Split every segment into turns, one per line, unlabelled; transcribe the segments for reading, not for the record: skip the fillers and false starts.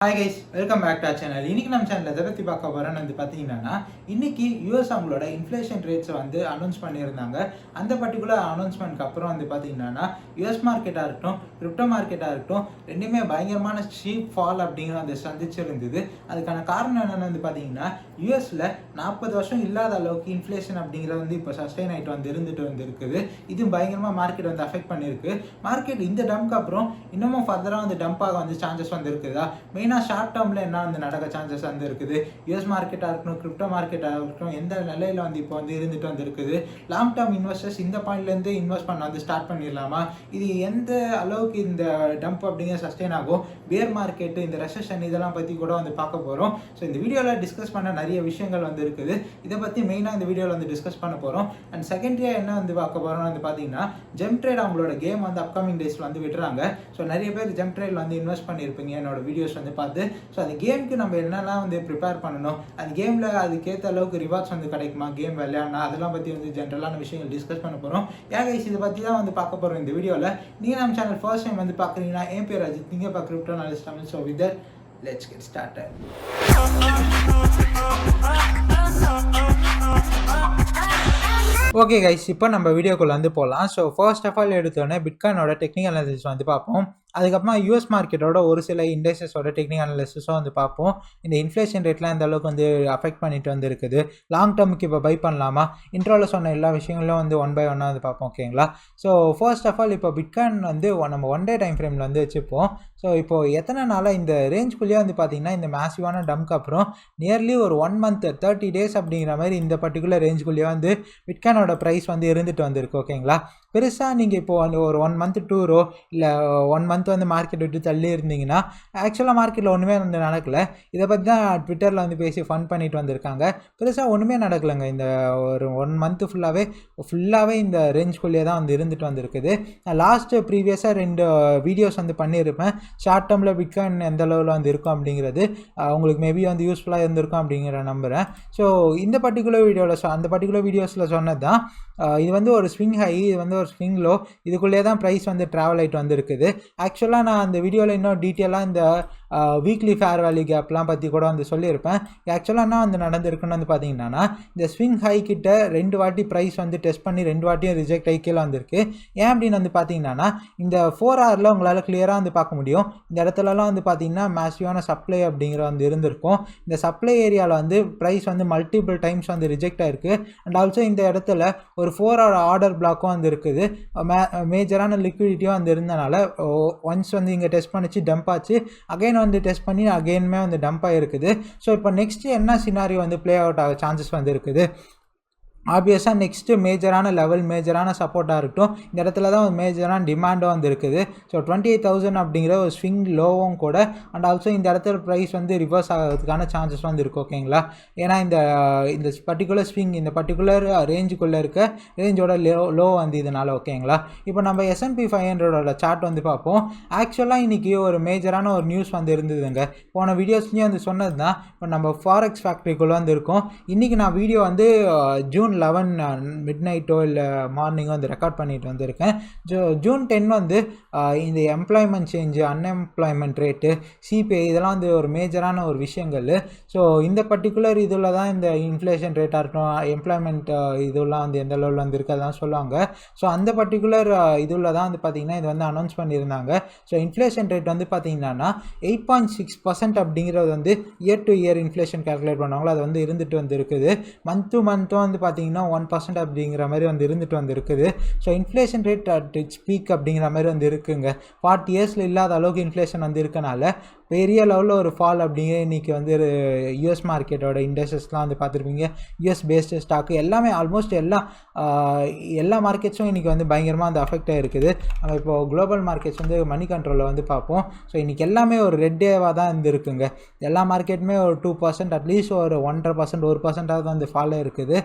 Hi guys, welcome back to our channel. இன்னைக்கு நம்ம சேனலில் எதை பற்றி பார்க்க போகிறோன்னு பார்த்தீங்கன்னா, இன்னைக்கு யூஎஸ் அவங்களோட இன்ஃப்ளேஷன் ரேட்ஸை அனௌன்ஸ் பண்ணியிருந்தாங்க. அந்த பர்டிகுலர் அனௌன்ஸ்மெண்ட்க்கு அப்புறம் பார்த்தீங்கன்னா யூஎஸ் மார்க்கெட்டாக இருக்கட்டும், கிரிப்டோ மார்க்கெட்டாக இருக்கட்டும், ரெண்டுமே பயங்கரமான ஸ்டீப் ஃபால் அப்படிங்கிற சந்திச்சிருந்தது. அதுக்கான காரணம் என்னென்னு பார்த்தீங்கன்னா, யூஎஸில் 40 வருஷம் இல்லாத அளவுக்கு இன்ஃப்ளேஷன் அப்படிங்கிறது இப்போ சஸ்டெயின் ஆகிட்டு இருந்துட்டு இருக்குது. இது பயங்கரமாக மார்க்கெட் அஃபெக்ட் பண்ணியிருக்கு. மார்க்கெட் இந்த டம்ப்க்கு அப்புறம் இன்னமும் ஃபர்தராக டம்பாக சான்சஸ் இருக்குதா? ஷார்ட் டேர்மில் என்ன நடக்க சான்சஸ் இருக்குது. யூஎஸ் மார்க்கெட்டாக இருக்கட்டும், கிரிப்டோ மார்க்கெட்டாக இருக்கட்டும், எந்த நிலையில் இப்போ இருந்துட்டு இருக்குது. லாங் டேர்ம் இன்வெஸ்டர்ஸ் இந்த பாயிண்ட்லேருந்து இன்வெஸ்ட் பண்ண ஸ்டார்ட் பண்ணிடலாமா? இது எந்த அளவுக்கு இந்த டம்ப் அப்படிங்கிற சஸ்டெயின் ஆகும்? பேர் மார்க்கெட்டு, இந்த ரெசெஷன், இதெல்லாம் பற்றி கூட பார்க்க போகிறோம். ஸோ இந்த வீடியோவில் டிஸ்கஸ் பண்ண நிறைய விஷயங்கள் இருக்குது. இதை பற்றி மெயினாக இந்த வீடியோவில் டிஸ்கஸ் பண்ண போகிறோம். அண்ட் செகண்டரியாக என்ன பார்க்க போகிறோம்னு பார்த்தீங்கன்னா, ஜெம் ட்ரேட் அவங்களோட கேம் அப்கமிங் டேஸில் விடுறாங்க. ஸோ நிறைய பேர் ஜெம் ட்ரேடில் இன்வெஸ்ட் பண்ணியிருப்பீங்க என்னோட வீடியோஸ் பார்த்து. ஸோ அந்த கேமுக்கு நம்ம என்னெல்லாம் ப்ரிப்பேர் பண்ணணும், அந்த கேமில் அதுக்கேற்ற அளவுக்கு ரிவார்ட்ஸ் கிடைக்குமா கேம் விளையாடனா, அதெல்லாம் பற்றி ஜென்ரலான விஷயங்கள் டிஸ்கஸ் பண்ண போகிறோம். கைஸ், இதை பற்றி தான் பார்க்க போகிறோம் இந்த வீடியோவில். நீங்கள் நம்ம சேனல் ஃபர்ஸ்ட் டைம் பார்க்குறீங்கன்னா, என் பேர் அஜித், நீங்கள் இப்போ crypto knowledge Tamil. So with that let's get started. Okay guys, இப்போ நம்ம வீடியோக்குள்ளே போகலாம். ஸோ ஃபர்ஸ்ட் ஆஃப் ஆல் எடுத்தோடனே பிட்காயினோட டெக்னிக்கல் அனாலிசிஸ் பார்ப்போம். அதுக்கப்புறமா யூஎஸ் மார்க்கெட்டோட ஒரு சில இண்டெக்ஸஸோட டெக்னிக்கல் அனாலிசிஸும் பார்ப்போம். இந்த இன்ஃப்ளேஷன் ரேட்லாம் இந்த அளவுக்கு அஃபெக்ட் பண்ணிட்டு இருக்குது. லாங் டேர்முக்கு இப்போ பை பண்ணலாமா, இன்ட்ரோவில் சொன்ன எல்லா விஷயங்களும் ஒன் பை ஒன்னாக பார்ப்போம். ஓகேங்களா? ஸோ ஃபர்ஸ்ட் ஆஃப் ஆல் இப்போ பிட்காயின் நம்ம 1 டே டைம் ஃப்ரேமில் வச்சுப்போம். ஸோ இப்போது எத்தனை நாளாக இந்த ரேஞ்சுக்குள்ளேயே பார்த்தீங்கன்னா, இந்த மேசிவான டம்க்கு அப்புறம் நியர்லி ஒரு 1 மந்த் 30 டேஸ் அப்படிங்கிற மாதிரி இந்த பர்டிகுலர் ரேஞ்சுக்குள்ளேயே பிட்காயினோட ப்ரைஸ் இருந்துட்டு வந்திருக்கு. ஓகேங்களா? பெருசாக நீங்கள் இப்போது ஒரு 1 மந்த் டூரோ இல்லை 1 மந்த் மார்க்கெட் விட்டு தள்ளி இருந்தீங்கன்னா, ஆக்சுவலாக மார்க்கெட்டில் ஒன்றுமே நடக்கலை. இதை பற்றி தான் ட்விட்டரில் பேசி ஃபன் பண்ணிட்டு வந்திருக்காங்க. பெருசாக ஒன்றுமே நடக்கலைங்க. இந்த ஒரு 1 மந்த்து ஃபுல்லாகவே இந்த ரேஞ்சுக்குள்ளேயே தான் இருந்துட்டு வந்திருக்குது. லாஸ்ட்டு ப்ரீவியஸாக 2 வீடியோஸ் பண்ணியிருப்பேன். ஷார்ட் டேர்மில் பிட்காயின் எந்த அளவில் இருக்கும் அப்படிங்கிறது உங்களுக்கு மேபி யூஸ்ஃபுல்லாக இருந்திருக்கும் அப்படிங்கிற நம்புகிறேன். ஸோ இந்த பர்டிகுலர் வீடியோவில் அந்த பர்டிகுலர் வீடியோஸில் சொன்னது தான் இது ஒரு ஸ்விங் ஹை, இது ஒரு ஸ்விங் லோ, இதுக்குள்ளே தான் ப்ரைஸ் ட்ராவல் ஆகிட்டு வந்திருக்குது. ஆக்சுவலாக நான் அந்த வீடியோவில் இன்னும் டீட்டெயிலாக இந்த வீக்லி ஃபேர் வேல்யூ கேப்லாம் பற்றி கூட சொல்லியிருப்பேன். ஆக்சுவலாக என்ன நடந்திருக்குன்னு பார்த்தீங்கன்னா, இந்த ஸ்விங் ஹை கிட்ட 2 வாட்டி ப்ரைஸ் டெஸ்ட் பண்ணி 2 வாட்டியும் ரிஜெக்ட் ஆகி கீழே வந்திருக்கு. ஏன் அப்படின்னு பார்த்தீங்கன்னா, இந்த 4 ஹவரில் உங்களால் கிளியராக பார்க்க முடியும். இந்த இடத்துலலாம் பார்த்தீங்கன்னா மேசிவான சப்ளை அப்படிங்கிற இருந்திருக்கும். இந்த சப்ளை ஏரியாவில் ப்ரைஸ் மல்டிபிள் டைம்ஸ் ரிஜெக்ட் ஆகிருக்கு. அண்ட் ஆல்சோ இந்த இடத்துல ஒரு 4 ஹவர் ஆர்டர் பிளாக்கும் இருக்குது. மேஜரான லிக்விடிட்டியும் இருந்தனால ஒன்ஸ் இங்கே டெஸ்ட் பண்ணிச்சு டம்ப் ஆச்சு, அகைன் டெஸ்ட் பண்ணி அகைனுமே டம்ப் ஆகிருக்குது. ஸோ இப்போ நெக்ஸ்ட் என்ன சினாரியோ ப்ளே அவுட் ஆக சான்சஸ் இருக்குது. ஆப்வியஸாக நெக்ஸ்ட்டு மேஜரான லெவல், மேஜரான சப்போர்ட்டாக இருக்கட்டும். இந்த இடத்துல தான் ஒரு மேஜரான டிமாண்டும் இருக்குது. ஸோ 28,000 அப்படிங்கிற ஒரு ஸ்விங் லோவும் கூட. அண்ட் ஆல்சோ இந்த இடத்துல ப்ரைஸ் ரிவர்ஸ் ஆகிறதுக்கான சான்சஸ் இருக்குது. ஓகேங்களா? ஏன்னா இந்த பர்டிகுலர் ஸ்விங், இந்த பர்டிகுலர் ரேஞ்சுக்குள்ளே இருக்க ரேஞ்சோட லோ இதனால். ஓகேங்களா? இப்போ நம்ம S&P 500ஓட சார்ட் பார்ப்போம். ஆக்சுவலாக இன்றைக்கி ஒரு மேஜரான ஒரு நியூஸ் இருந்ததுங்க. போன வீடியோஸ்லேயும் சொன்னது தான். இப்போ நம்ம ஃபாரெக்ஸ் ஃபேக்ட்ரிக்குள்ளே இருக்கோம். இன்றைக்கி நான் வீடியோ ஜூன் 11 மிட் நைட்டோ இல்லை மார்னிங்கோ ரெக்கார்ட் பண்ணிட்டு வந்திருக்கேன். ஜூன் 10 இந்த employment change, unemployment rate, CBI, இதெல்லாம் ஒரு மேஜரான ஒரு விஷயங்கள். ஸோ இந்த பர்டிகுலர் இதில் தான் இந்த இன்ஃப்ளேஷன் ரேட்டாக இருக்கட்டும், எம்ப்ளாய்மெண்ட் இதெல்லாம் எந்த லெவலில் இருக்கிறதான் சொல்லுவாங்க. ஸோ அந்த பர்டிகுலர் இதில் தான் பார்த்திங்கன்னா இது அனௌன்ஸ் பண்ணியிருந்தாங்க. ஸோ இன்ஃப்ளேஷன் ரேட் பார்த்திங்கன்னா 8.6% அப்படிங்கிறது year to year inflation calculate பண்ணுவாங்களோ அது இருந்துட்டு இருக்குது. மந்த் டு மந்த்தும் பார்த்தீங்கன்னா 1% அப்படிங்கிற மாதிரி இருந்துட்டு இருக்குது. So inflation rate at it's peak அப்படிங்கிற மாதிரி இருக்குங்க. 40 இயர்ஸில் இல்லாத அளவுக்கு இன்ஃப்ளேஷன் இருக்கனால பெரிய லெவலில் ஒரு ஃபால் அப்படிங்கிற இன்றைக்கி யூஎஸ் மார்க்கெட்டோட இண்டெக்ஸஸ்லாம் பார்த்துருப்பீங்க. யூஎஸ் பேஸ்டு ஸ்டாக்கு எல்லாமே ஆல்மோஸ்ட் எல்லா மார்க்கெட்ஸும் இன்றைக்கி பயங்கரமாக அஃபெக்ட் ஆகிருக்குது. நம்ம இப்போது குளோபல் மார்க்கெட்ஸ் மணி கண்ட்ரோலில் பார்ப்போம். ஸோ இன்றைக்கி எல்லாமே ஒரு ரெட் டேவாக தான் இருக்குங்க. எல்லா மார்க்கெட்டுமே ஒரு 2%, அட்லீஸ்ட் ஒரு 1.5%, 1% ஃபால் இருக்குது.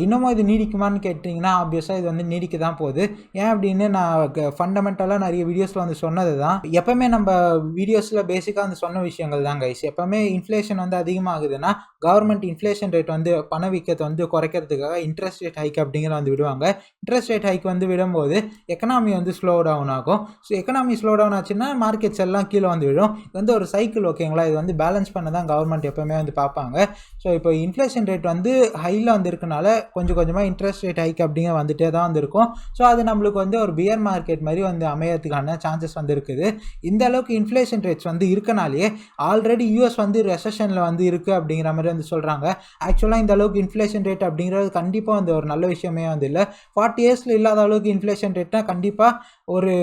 இன்னமும் இது நீடிக்குமான்னு கேட்டிங்கன்னா, ஆப்வியஸாக இது நீடிக்க தான் போகுது. ஏன் அப்படின்னு நான் ஃபண்டமெண்டலாக நிறைய வீடியோஸில் சொன்னது தான். எப்போவுமே நம்ம வீடியோஸில் பேஸ் பேசிக்காக வந்து சொன்ன விஷயங்கள் தான் கைஸ். எப்போவுமே இன்ஃப்ளேஷன் வந்து அதிகமாகுதுன்னா கவர்மெண்ட் இன்ஃப்ளேஷன் ரேட் வந்து பணவீக்கத்தை வந்து குறைக்கிறதுக்காக இன்ட்ரெஸ்ட் ரேட் ஹைக் அப்படிங்கிற வந்து விடுவாங்க. இன்ட்ரெஸ்ட் ரேட் ஹைக் வந்து விடும்போது எக்கனாமி வந்து ஸ்லோ டவுன் ஆகும். ஸோ எக்கனாமி ஸ்லோ டவுன் ஆச்சுன்னா மார்க்கெட்ஸ் எல்லாம் கீழே வந்து விடும். இது வந்து ஒரு சைக்கிள் ஓகேங்களா. இது வந்து பேலன்ஸ் பண்ண தான் கவர்மெண்ட் எப்போவுமே வந்து பார்ப்பாங்க. ஸோ இப்போ இன்ஃப்ளேஷன் ரேட் வந்து ஹையில் வந்து இருக்கனால கொஞ்சம் கொஞ்சமாக இன்ட்ரெஸ்ட் ரேட் ஹைக் அப்படிங்கிற வந்துட்டே தான் வந்து இருக்கும். ஸோ அது நம்மளுக்கு வந்து ஒரு பியர் மார்க்கெட் மாதிரி வந்து அமையறதுக்கான சான்சஸ் வந்து இருக்குது. இந்த அளவுக்கு இன்ஃப்ளேஷன் ரேட்ஸ் வந்து இருக்கனாலே ஆல்ரெடி யூஎஸ் வந்து ரெசஷனில் வந்து இருக்குது அப்படிங்கிற மாதிரி வந்து சொல்கிறாங்க. ஆக்சுவலாக இந்த அளவுக்கு இன்ஃப்ளேஷன் ரேட் அப்படிங்கிறது கண்டிப்பாக வந்து ஒரு நல்ல விஷயமே வந்து இல்லை. 40 இயர்ஸில் இல்லாத அளவுக்கு இன்ஃப்ளேஷன் ரேட்னா கண்டிப்பாக ஒரு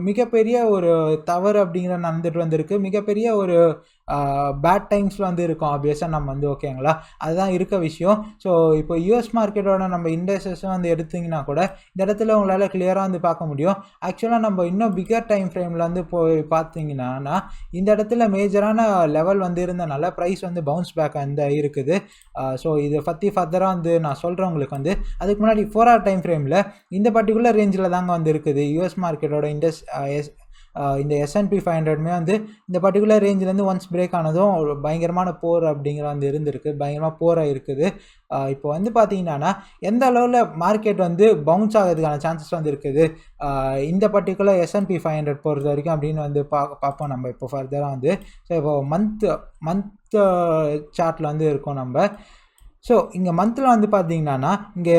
மிகப்பெரிய ஒரு தவறு அப்படிங்கிற நடந்துட்டு வந்திருக்கு. மிகப்பெரிய ஒரு பேட் டைம்ஸில் வந்து இருக்கும் ஆப்வியஸாக நம்ம வந்து ஓகேங்களா. அதுதான் இருக்க விஷயம். ஸோ இப்போ யூஎஸ் மார்க்கெட்டோட நம்ம இண்டெக்ஸஸும் வந்து எடுத்திங்கன்னா கூட இந்த இடத்துல உங்களால் கிளியராக வந்து பார்க்க முடியும். ஆக்சுவலாக நம்ம இன்னும் பிகர் டைம் ஃப்ரேமில் வந்து போய் பார்த்தீங்கன்னா இந்த இடத்துல மேஜரான லெவல் வந்து இருந்தனால ப்ரைஸ் வந்து பவுன்ஸ் பேக் வந்து இருக்குது. ஸோ இதை பற்றி ஃபர்தராக வந்து நான் சொல்கிறேன் உங்களுக்கு வந்து. அதுக்கு முன்னாடி 4 hour டைம் ஃப்ரேமில் இந்த பர்டிகுலர் ரேஞ்சில் தாங்க வந்து இருக்குது யூஎஸ் மார்க்கெட்டோட இந்த S&P 500 வந்து இந்த பர்டிகுலர் ரேஞ்சிலேருந்து ஒன்ஸ் பிரேக் ஆனதும் ஒரு பயங்கரமான போர் அப்படிங்கிற வந்து இருந்திருக்கு. பயங்கரமாக போராக இருக்குது. இப்போ வந்து பார்த்தீங்கன்னா எந்த அளவில் மார்க்கெட் வந்து பவுன்ஸ் ஆகிறதுக்கான சான்சஸ் வந்து இருக்குது இந்த பர்டிகுலர் S&P 500 பொறுத்த வரைக்கும் அப்படின்னு வந்து பார்ப்போம் நம்ம இப்போ ஃபர்தராக வந்து. ஸோ இப்போ மந்த் சார்ட்டில் வந்து இருக்கோம் நம்ம. ஸோ இங்கே மந்தில் வந்து பார்த்தீங்கன்னா இங்கே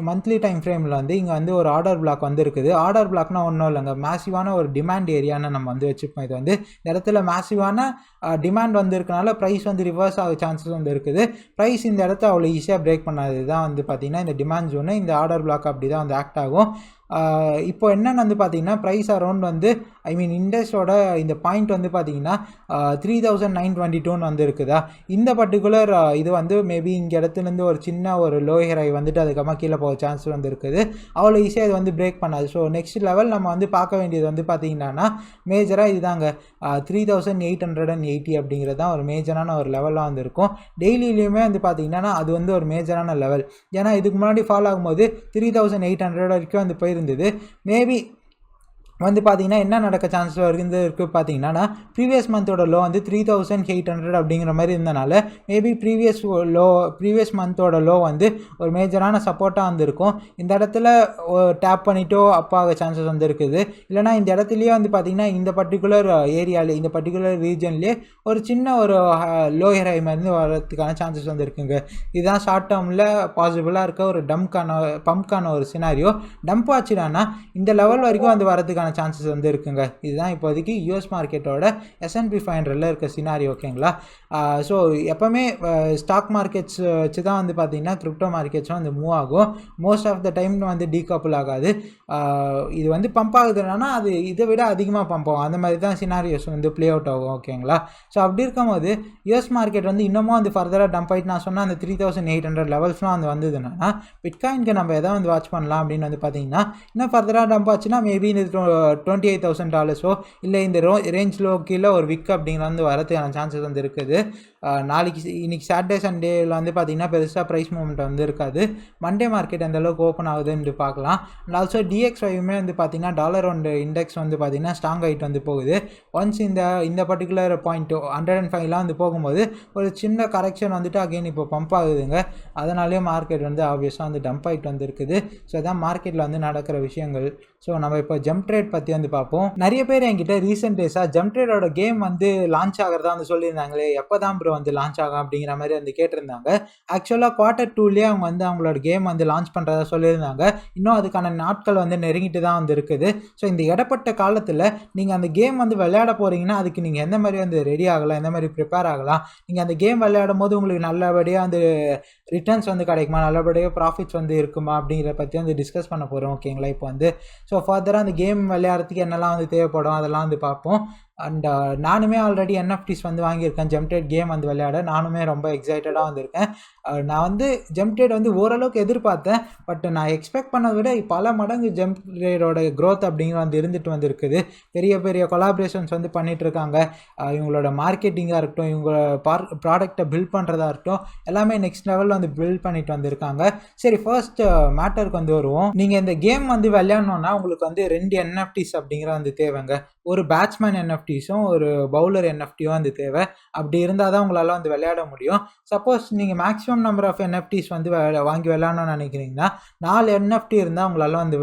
மந்த்லி டைம் ஃப்ரேமில் வந்து இங்கே வந்து ஒரு ஆர்டர் பிளாக் வந்து இருக்குது. ஆர்டர் பிளாக்னா ஒன்றும் இல்லைங்க, மேசிவான ஒரு டிமாண்ட் ஏரியான்னு நம்ம வந்து வச்சுப்போம். இது வந்து இந்த இடத்துல மேசிவான டிமாண்ட் வந்து இருக்கனால ப்ரைஸ் வந்து ரிவர்ஸ் ஆக சான்சஸ் வந்து இருக்குது. ப்ரைஸ் இந்த இடத்த அவ்வளோ ஈஸியாக பிரேக் பண்ணாது தான் வந்து பார்த்திங்கன்னா இந்த டிமாண்ட் ஜோனு. இந்த ஆர்டர் பிளாக் அப்படி தான் வந்து ஆக்ட் ஆகும். இப்போ என்னென்னு வந்து பார்த்தீங்கன்னா ப்ரைஸ் அரௌண்ட் வந்து இண்டெக்ஸோட இந்த பாயிண்ட் வந்து பார்த்தீங்கன்னா 3922 வந்து இருக்குதா. இந்த பர்டிகுலர் இது வந்து மேபி இங்கே இடத்துலேருந்து ஒரு சின்ன ஒரு லோயர் ஹை வந்துட்டு அதுக்கப்புறமா கீழே போக சான்ஸ் வந்து இருக்குது. அவ்வளோ ஈஸியாக இது வந்து பிரேக் பண்ணாது. ஸோ நெக்ஸ்ட் லெவல் நம்ம வந்து பார்க்க வேண்டியது வந்து பார்த்தீங்கன்னா மேஜராக இதுதாங்க 3880 அப்படிங்கிறது தான் ஒரு மேஜரான ஒரு லெவலாக வந்து இருக்கும். டெய்லியிலையுமே வந்து பார்த்தீங்கன்னா அது வந்து ஒரு மேஜரான லெவல். ஏன்னா இதுக்கு முன்னாடி ஃபாலோ ஆகும்போது 3800 வரைக்கும் வந்து போயிருந்தது. மேபி வந்து பார்த்தீங்கன்னா என்ன நடக்க சான்ஸில் இருக்குது பார்த்தீங்கன்னா ப்ரீவியஸ் மந்தோட லோ வந்து 3800 அப்படிங்கிற மாதிரி இருந்தனால மேபி ப்ரீவியஸ் மந்தோட லோ வந்து ஒரு மேஜரான சப்போர்ட்டாக வந்து இருக்கும். இந்த இடத்துல டேப் பண்ணிட்டோ அப்பாக சான்சஸ் வந்து இருக்குது. இல்லைனா இந்த இடத்துலையே வந்து பார்த்தீங்கன்னா இந்த பர்டிகுலர் ஏரியாவில் இந்த பர்டிகுலர் ரீஜன்லேயே ஒரு சின்ன ஒரு லோயர் ஹை மாதிரி வரதுக்கான சான்சஸ் வந்து இருக்குங்க. இதுதான் ஷார்ட் டேர்மில் பாசிபிளாக இருக்க ஒரு பம்ப்கான ஒரு சினாரியோ. டம்ப் ஆச்சுடானா இந்த லெவல் வரைக்கும் வந்து வரதுக்கான சான்சஸ் வந்து இருக்குங்க. இதுதான் இப்போதைக்கு யூஎஸ் மார்க்கெட்டோட S&P 500ல இருக்க சினாரி ஓகேங்களா. ஸோ எப்போவுமே ஸ்டாக் மார்க்கெட்ஸ் வச்சு தான் வந்து பார்த்தீங்கன்னா கிரிப்டோ மார்க்கெட்ஸும் வந்து மூவ் ஆகும். மோஸ்ட் ஆஃப் த டைம் வந்து டீகப்புள் ஆகாது. இது வந்து பம்ப் ஆகுதுன்னா அது இதை விட அதிகமாக பம்ப் ஆகும். அந்த மாதிரி தான் சினாரியோஸ் வந்து ப்ளே அவுட் ஆகும் ஓகேங்களா. ஸோ அப்படி இருக்கும்போது யூஎஸ் மார்க்கெட் வந்து இன்னமும் வந்து ஃபர்தராக டம்ப் ஆகிட்டு நான் சொன்னால் அந்த 3800 லெவல்ஸ்லாம் வந்து வந்ததுன்னா பிட்காயின்க்கு நம்ம எதை வந்து வாட்ச் பண்ணலாம் அப்படின்னு வந்து பார்த்தீங்கன்னா இன்னும் ஃபர்தராக டம்ப் ஆச்சுன்னா மேபி இந்த $28,000 இல்லை இந்த ரேஞ்சில் கீழே ஒரு விக் அப்படிங்கிற வந்து வரதுக்கான சான்சஸ் வந்து இருக்குது. இன்னைக்கு சாட்டர்டே சண்டேயில் வந்து பார்த்தீங்கன்னா பெருசாக ப்ரைஸ் மூவ்மெண்ட் வந்து இருக்காது. மண்டே மார்க்கெட் எந்த அளவுக்கு ஓப்பன் ஆகுதுன்னு பார்க்கலாம். அண்ட் ஆல்சோ DXYமே வந்து பார்த்தீங்கன்னா $1 இண்டெக்ஸ் வந்து பார்த்தீங்கன்னா ஸ்ட்ராங் ஆகிட்டு வந்து போகுது. ஒன்ஸ் இந்த பர்டிகுலர் பாயிண்ட் 105லாம் வந்து போகும்போது ஒரு சின்ன கரெக்ஷன் வந்துட்டு அகைன் இப்போ பம்ப் ஆகுதுங்க. அதனாலேயே மார்க்கெட் வந்து ஆப்வியஸாக வந்து டம்ப் ஆகிட்டு வந்து இருக்குது. ஸோ அதான் மார்க்கெட்டில் வந்து நடக்கிற விஷயங்கள். ஸோ நம்ம இப்போ ஜம்ப் ட்ரேட் பற்றி வந்து பார்ப்போம். நிறைய பேர் என்கிட்ட ரீசெண்ட் டேஸாக ஜம்ப் ட்ரேடோட கேம் வந்து லான்ச் ஆகிறதா வந்து சொல்லியிருந்தாங்களே, எப்போ தான் ப்ரோ வந்து லான்ச் ஆகும் அப்படிங்கிற மாதிரி வந்து கேட்டிருந்தாங்க. ஆக்சுவலாக Q2 அவங்க வந்து அவங்களோட கேம் வந்து லான்ச் பண்ணுறதா சொல்லியிருந்தாங்க. இன்னும் அதுக்கான நாட்கள் வந்து நெருங்கிட்டு தான் வந்து இருக்குது. ஸோ இந்த இடப்பட்ட காலத்தில் நீங்கள் அந்த கேம் வந்து விளையாட போகிறீங்கன்னா அதுக்கு நீங்கள் எந்த மாதிரி வந்து ரெடி ஆகலாம், எந்த மாதிரி ப்ரிப்பேர் ஆகலாம், நீங்கள் அந்த கேம் விளையாடும் போது உங்களுக்கு நல்லபடியாக அந்த ரிட்டர்ன்ஸ் வந்து கிடைக்குமா, நல்லபடியாக ப்ராஃபிட்ஸ் வந்து இருக்குமா அப்படிங்கிற பற்றி வந்து டிஸ்கஸ் பண்ண போகிறோம் ஓகேங்களா. இப்போ வந்து ஸோ ஃபர்தராக அந்த கேம் விளையாடுறதுக்கு என்னெல்லாம் வந்து தேவைப்படும் அதெல்லாம் வந்து பார்ப்போம். அண்ட் நானுமே ஆல்ரெடி NFTs வந்து வாங்கியிருக்கேன் ஜம்ப் ட்ரேட் கேம் வந்து விளையாட. நானுமே ரொம்ப எக்ஸைட்டடாக வந்திருக்கேன். நான் வந்து ஜம்ப் ட்ரேட் வந்து ஓரளவுக்கு எதிர்பார்த்தேன். பட் நான் எக்ஸ்பெக்ட் பண்ணதை விட பல மடங்கு ஜம்ப் ட்ரேடோட க்ரோத் அப்படிங்கிற வந்து இருந்துட்டு வந்துருக்குது. பெரிய பெரிய கொலாபரேஷன்ஸ் வந்து பண்ணிகிட்ருக்காங்க. இவங்களோட மார்க்கெட்டிங்காக இருக்கட்டும், இவங்க ப்ராடக்டை பில்ட் பண்ணுறதா இருக்கட்டும், எல்லாமே நெக்ஸ்ட் லெவலில் வந்து பில்ட் பண்ணிட்டு வந்திருக்காங்க. சரி, ஃபர்ஸ்ட் மேட்டருக்கு வந்து வருவோம். நீங்கள் இந்த கேம் வந்து விளையாடணுன்னா உங்களுக்கு வந்து 2 NFTs அப்படிங்கிற வந்து தேவைங்க. ஒரு பேட்ஸ்மேன் NFT, என்எஃப்டிஸும் ஒரு பவுலர் என்எஃப்டியும் வந்து தேவை. அப்படி இருந்தால் தான் உங்களால் வந்து விளையாட முடியும். சப்போஸ் நீங்கள் மேக்ஸிமம் நம்பர் ஆஃப் என்எஃப்டிஸ் வந்து வாங்கி விளையாடணும்னு நினைக்கிறீங்கன்னா 4 என்எஃப்டி இருந்தால் உங்களால் வந்து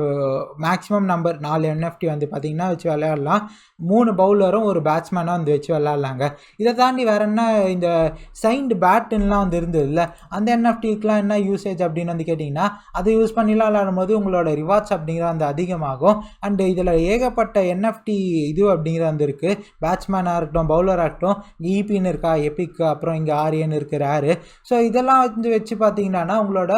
மேக்ஸிமம் நம்பர் 4 என்எஃப்டி வந்து பார்த்தீங்கன்னா வச்சு விளையாடலாம். 3 பவுலரும் ஒரு பேட்ஸ்மேனாக வந்து வச்சு விளையாடலாங்க. இதை தாண்டி வேற என்ன இந்த சைன்டு பேட்டுன்னெலாம் வந்து இருந்தது இல்லை, அந்த என்எஃப்டிக்கெலாம் என்ன யூசேஜ் அப்படின்னு வந்து கேட்டிங்கன்னா அதை யூஸ் பண்ணிலாம் விளையாடும் போது உங்களோட ரிவார்ட்ஸ் அப்படிங்கிற அந்த அதிகமாகும். அண்டு இதில் ஏகப்பட்ட என்எஃப்டி இது அப்படிங்கிற வந்து இருக்குது. பேட்ஸ்மேனாக இருக்கட்டும், பவுலராக இருக்கட்டும், இபின்னு இருக்கா, எபிக், அப்புறம் இங்கே ஆரியன் இருக்குது, ரேரு. ஸோ இதெல்லாம் வந்து வச்சு பார்த்தீங்கன்னா உங்களோட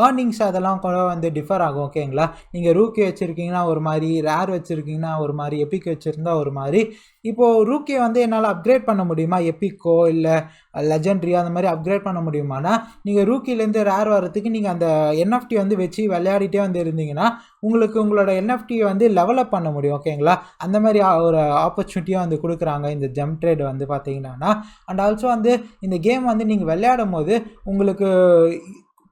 ஏர்னிங்ஸ் அதெல்லாம் கூட வந்து டிஃபர் ஆகும். ஓகேங்களா, நீங்கள் ரூக்கி வச்சுருக்கீங்கன்னா ஒரு மாதிரி, ரேர் வச்சுருக்கீங்கன்னா ஒரு மாதிரி, எபிக் வச்சுருந்தா ஒரு மாதிரி. இப்போது ரூக்கியை வந்து என்னால் அப்கிரேட் பண்ண முடியுமா, எப்பிக்கோ இல்லை லெஜெண்ட்ரி அந்த மாதிரி அப்கிரேட் பண்ண முடியுமானா, நீங்கள் ரூக்கிலேருந்து ரேர் வர்றதுக்கு நீங்கள் அந்த என்எஃப்டி வந்து வச்சு விளையாடிட்டே வந்து இருந்தீங்கன்னா உங்களுக்கு உங்களோட என்எஃப்டியை வந்து டெவலப் பண்ண முடியும். ஓகேங்களா, அந்த மாதிரி ஒரு ஆப்பர்ச்சுனிட்டியாக வந்து கொடுக்குறாங்க இந்த ஜம்ப் ட்ரேட் வந்து பார்த்தீங்கன்னா. அண்ட் ஆல்சோ வந்து இந்த கேம் வந்து நீங்கள் விளையாடும் போது உங்களுக்கு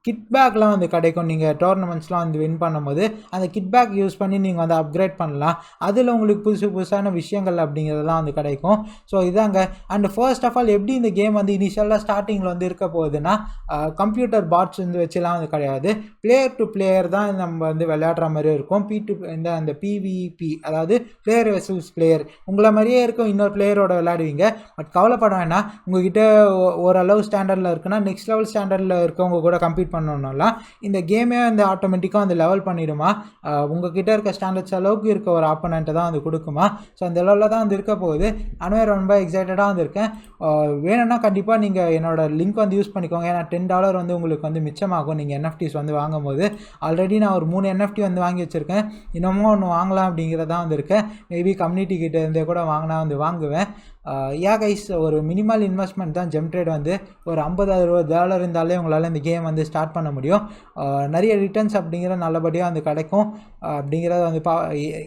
கிட்பேக்லாம் வந்து கிடைக்கும். நீங்கள் டோர்னமெண்ட்ஸ்லாம் வந்து வின் பண்ணும்போது அந்த கிட்பேக் யூஸ் பண்ணி நீங்கள் வந்து அப்கிரேட் பண்ணலாம். அதில் உங்களுக்கு புதுசான விஷயங்கள் அப்படிங்கிறதுலாம் வந்து கிடைக்கும். ஸோ இதாங்க. அண்ட் ஃபர்ஸ்ட் ஆஃப் ஆல் எப்படி இந்த கேம் வந்து இனிஷியலாக ஸ்டார்டிங்கில் வந்து இருக்க போகுதுன்னா கம்ப்யூட்டர் பாட்ஸ் வந்து வச்சுலாம் வந்து கிடையாது. பிளேயர் டு பிளேயர் தான் நம்ம வந்து விளையாடுற மாதிரி இருக்கும். அந்த பிவிபி, அதாவது பிளேயர் வெர்சஸ் பிளேயர், உங்களை மாதிரியே இருக்கும். இன்னொரு பிளேயரோட விளையாடுவீங்க. பட் கவலைப்பட வேணாம், உங்ககிட்ட ஓரளவு ஸ்டாண்டர்டில் இருக்குன்னா நெக்ஸ்ட் லெவல் ஸ்டாண்டர்டில் இருக்கவங்க கூட கம்ப்ளீட் பண்ணணும்லாம் இந்த கேமே வந்து ஆட்டோமேட்டிக்காக வந்து லெவல் பண்ணிடுமா. உங்ககிட்ட இருக்க ஸ்டாண்டர்ட்ஸ் அளவுக்கு இருக்க ஒரு ஆப்போனண்ட்டை தான் வந்து கொடுக்குமா. ஸோ அந்த லெவலில் தான் வந்து இருக்க போகுது. நானே ரொம்ப எக்ஸைட்டடாக வந்து இருக்கேன். வேணும்னா கண்டிப்பாக நீங்கள் என்னோட லிங்க் வந்து யூஸ் பண்ணிக்கோங்க. ஏன்னா $10 வந்து உங்களுக்கு வந்து மிச்சமாகும் நீங்கள் என்எஃப்டிஸ் வந்து வாங்கும் போது. ஆல்ரெடி நான் ஒரு 3 என்எஃப்டி வந்து வாங்கி வச்சுருக்கேன். இன்னமும் ஒன்று வாங்கலாம் அப்படிங்கிறதான் வந்து இருக்கேன். மேபி கம்யூனிட்டி கிட்ட இருந்தே கூட வாங்கினா வந்து வாங்குவேன். கைஸ், ஒரு மினிமல் இன்வெஸ்ட்மெண்ட் தான் ஜெம் ட்ரேட் வந்து. ஒரு $50-60 இருந்தாலே உங்களால் இந்த கேம் வந்து ஸ்டார்ட் பண்ண முடியும். நிறைய ரிட்டர்ன்ஸ் அப்படிங்கிற நல்லபடியாக வந்து கிடைக்கும் அப்படிங்கிறத வந்து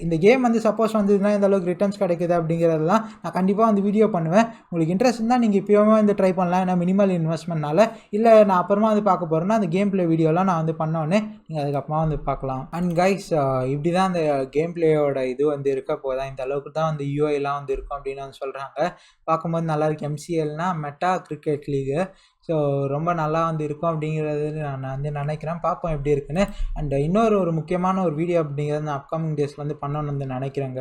இந்த கேம் வந்து சப்போஸ் வந்துதுன்னா இந்த அளவுக்கு ரிட்டர்ன்ஸ் கிடைக்குது அப்படிங்கிறதெல்லாம் நான் கண்டிப்பாக வந்து வீடியோ பண்ணுவேன். உங்களுக்கு இன்ட்ரெஸ்ட் இருந்தால் நீங்கள் இப்போவே வந்து ட்ரை பண்ணலாம். ஏன்னா மினிமல் இன்வெஸ்ட்மெண்ட்னால. இல்லை நான் அப்புறமா வந்து பார்க்க போகிறேன்னா அந்த கேம் பிளே வீடியோலாம் நான் வந்து பண்ணோன்னே நீங்கள் அதுக்கப்புறமா வந்து பார்க்கலாம். அண்ட் கைஸ், இப்படி தான் அந்த கேம் பிளேயோட இது வந்து இருக்க போதான். இந்த அளவுக்கு தான் வந்து யூஐலாம் வந்து இருக்கும் அப்படின்னு வந்து சொல்கிறாங்க. பார்க்கும்போது நல்லா இருக்குது. எம்சிஎல்னா மெட்டா கிரிக்கெட் லீகு. ஸோ ரொம்ப நல்லா வந்து இருக்கும் அப்படிங்கிறது நான் வந்து நினைக்கிறேன். பார்ப்போம் எப்படி இருக்குன்னு. அண்ட் ஒரு முக்கியமான ஒரு வீடியோ அப்படிங்கிறது நான் அப்கமிங் டேஸில் வந்து பண்ணணும்னு வந்து நினைக்கிறேங்க.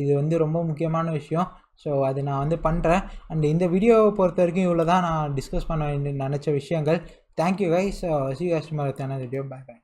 இது வந்து ரொம்ப முக்கியமான விஷயம். ஸோ அது நான் வந்து பண்ணுறேன். அண்ட் இந்த வீடியோவை பொறுத்த வரைக்கும் இவ்வளோ தான் நான் டிஸ்கஸ் பண்ண நினச்ச விஷயங்கள். Thank you guys. see you guys tomorrow with another video. Bye bye.